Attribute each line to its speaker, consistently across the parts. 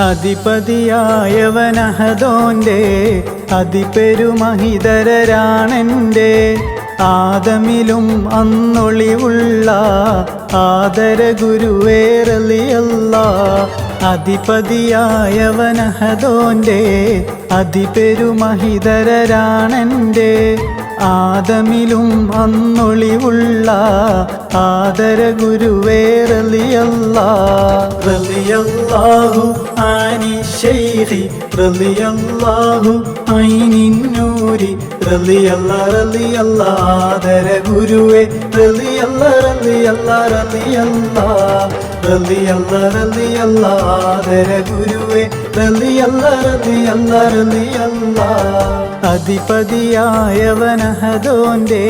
Speaker 1: അധിപതിയായവനഹദോന്റെ അതിപെരുമഹിതരരാണെൻ്റെ ആദമിലും അന്നൊളിവുള്ള ആദര ഗുരുവേ റളിയല്ലാഹ്. അധിപതിയായവനഹദോന്റെ അതിപെരുമഹിതരരാണെൻ്റെ ആദമിലും അന്നൊളിവുള്ള ആദര ഗുരുവേ റളിയല്ലാഹ്. റളിയല്ലാഹു ആനി ശൈഖി റളിയല്ലാഹു ഐനിൻ നൂരി റളിയല്ലാഹ് റളിയല്ലാഹ് ആദര ഗുരുവേ റളിയല്ലാഹ് റളിയല്ലാഹ് റളിയല്ലാഹ് റളിയല്ലാഹ് റളിയല്ലാഹ് ആദര ഗുരുവേ റളിയല്ലാഹ് റളിയല്ലാഹ് റളിയല്ലാഹ്. അധിപതിയായവനഹദോന്റെ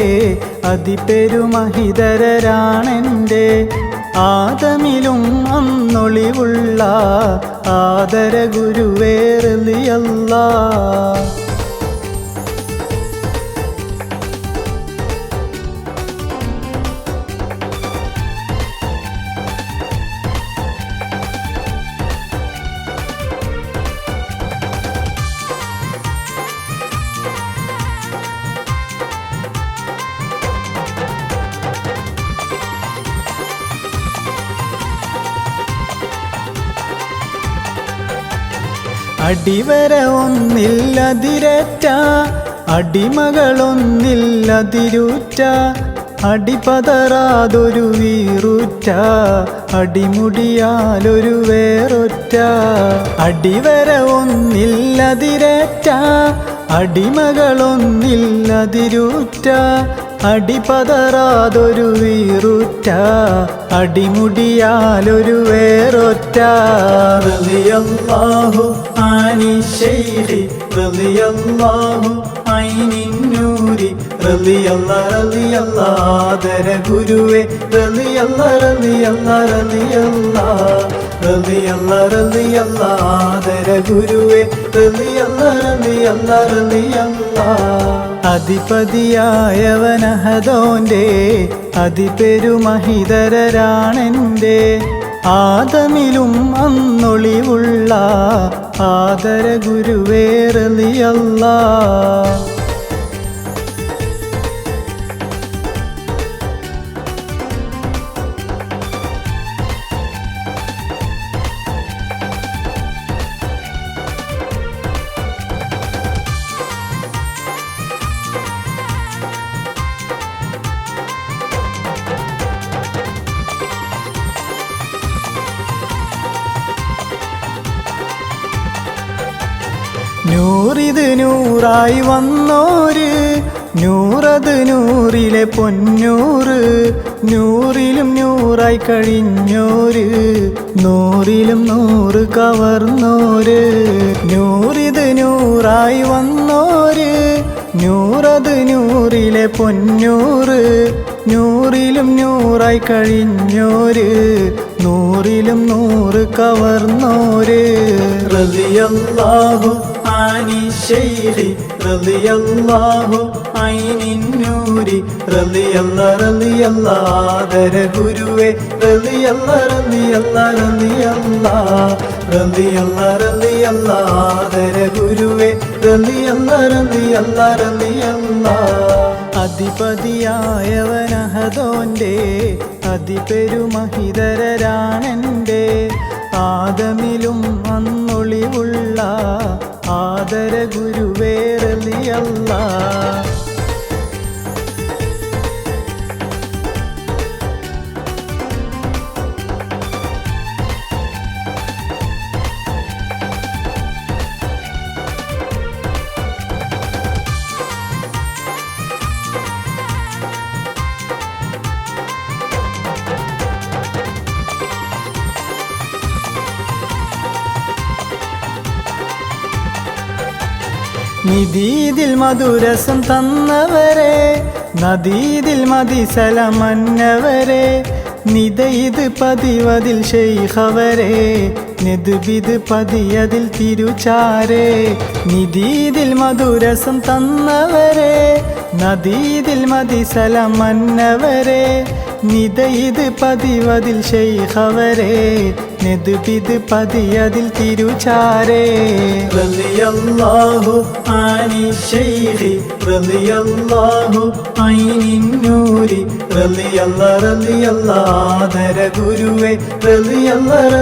Speaker 1: അതിപെരുമഹിതരരാണെൻ്റെ ആദമിലും അന്നൊളിവുള്ള ആദര ഗുരുവേ റളിയല്ലാഹ്. അടിവര ഒന്നില്ലതിരറ്റ അടിമകളൊന്നില്ലതിരുറ്റ അടിപതറാതൊരു വീറുറ്റ അടിമുടിയാലൊരു വേറൊറ്റ. അടിവര ഒന്നില്ലതിരറ്റ അടിമകളൊന്നില്ലതിരുറ്റ അടിപതറാതൊരു വീറുറ്റ അടിമുടിയാലൊരു വേറൊറ്റ. റളിയല്ലാഹു ആനി ശൈഖി റളിയല്ലാഹു ഐനിൻ നൂരി റളിയല്ലാഹ് റളിയല്ലാഹ് ആദര ഗുരുവേ റളിയല്ലാഹ് റളിയല്ലാഹ് റളിയല്ലാഹ് റളിയല്ലാഹ് റളിയല്ലാഹ് ആദര ഗുരുവേ റളിയല്ലാഹ് റളിയല്ലാഹ് റളിയല്ലാഹ്. അധിപതിയായവനഹദോന്റെ അതിപെരുമഹിതരരാണെൻ്റെ ആദമിലും അന്നൊളിവുള്ള ആദര ഗുരുവേ റളിയല്ലാഹ്. നൂറിത് നൂറായി വന്നോര് നൂറത് നൂറിലെ പൊന്നൂറ് നൂറിലും നൂറായി കഴിഞ്ഞോര് നൂറിലും നൂറ് കവർന്നോര്. നൂറിത് നൂറായി വന്നോര് നൂറത് നൂറിലെ പൊന്നൂറ് നൂറിലും നൂറായി കഴിഞ്ഞോര് നൂറിലും നൂറ് കവർന്നോര്. റളിയല്ലാഹു ആനി ശൈഖി റളിയല്ലാഹു ഐനിൻ നൂരി റളിയല്ലാഹ് റളിയല്ലാഹ് ആദര ഗുരുവേ റളിയല്ലാഹ് റളിയല്ലാഹ് റളിയല്ലാഹ് റളിയല്ലാഹ് റളിയല്ലാഹ് ആദര ഗുരുവേ റളിയല്ലാഹ് റളിയല്ലാഹ് റളിയല്ലാഹ്. അധിപതിയായവനഹദോന്റെ അതിപെരുമഹിതരരാണെൻ്റെ ആദമിലും അന്നൊളിവുള്ള ആദര ഗുരുവേ റളിയല്ലാഹ്. നിദീതിൽ മധുരസം തന്നവരെ നദീതിൽ മതിസലമന്നവരെ നിദയിത് പതിവതിൽ ശൈഖവരെ നെതുബിത് പതിയതിൽ തിരുചാരേ. നിദീതിൽ മധുരസം തന്നവരെ നദീതിൽ മതിസലമന്നവരെ നിദയിത് പതിവതിൽ ശൈഖവരെ നെദ്ബിത് പതിയതിൽ തിരുചാരേ റളിയല്ലാഹു അനി ശൈഖി റളിയല്ലാഹു ഐനിൻ നൂരി റളിയല്ലാഹ് ആദര ഗുരുവേ റളിയല്ലാഹ്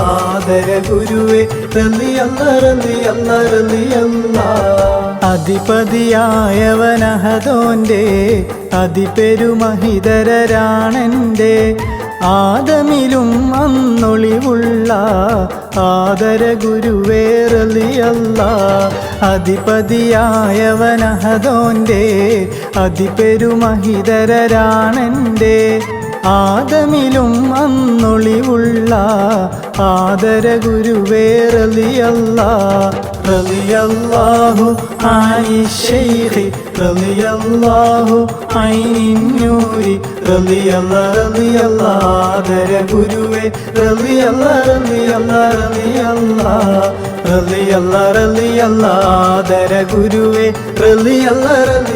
Speaker 1: ആദര ഗുരുവേ അധിപതിയായവനഹദോന്റെ അതിപെരുമഹിതരാണെൻ്റെ ആദമിലും അന്നൊളിവുള്ള ആദര ഗുരുവേ റളിയല്ലാഹ് അധിപതിയായവനഹദോന്റെ അതിപെരുമഹിതരാണെൻ്റെ ആദമിലും അന്നൊളിവുള്ള ആദര ഗുരുവേ റളിയല്ലാഹു അനി ശൈഖി റളിയല്ലാഹു ഐനിൻ നൂരി റളിയല്ലാഹ് ആദര ഗുരുവേ റളിയല്ലാഹ് ആദര ഗുരുവേ റളിയല്ലാഹ്